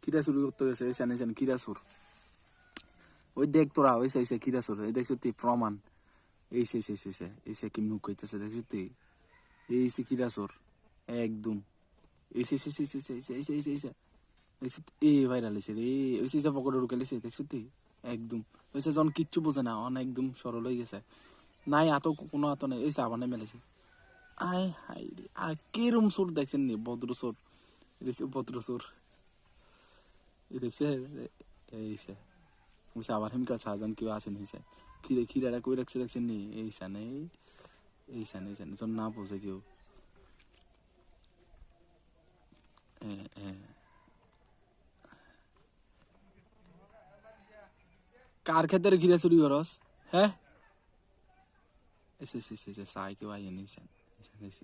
খিরা চুরি করতে গেছে এসে খিরা চোর ওই দেখ তোরা ওইসে খিরা চোর এই দেখছো তুই প্রমাণ এইসে কি মুখ হইতেছে দেখছো তুই এইসে খিরা চোর একদম এইসে দেখছি এ ভাইরাল হয়েছে রে ওইসে পকেটে ঢুকে লেছে দেখছো তুই একদম ওইসে যখন কিচ্ছু বোঝে না অন একদম সরল হয়ে গেছে নাই এত কোনো এত নেই ওইসে আবার নেমে লেছে আয় হাই রে আর কিরম চোর দেখছেন নি ভদ্র চোর দেখছি ভদ্র চোর দেখছে এইসে ওইসে আবার হিমকাল শাহজাহান কেউ আসেন হয়েছে খিরাটা কই রাখছে দেখছেন নি এইসানে যখন না বোঝে কেউ কার ক্ষেত্রে ঘিরে চুরি করস হ্যাঁ এসে সাই কেউ আইয়ে নিছেন এসে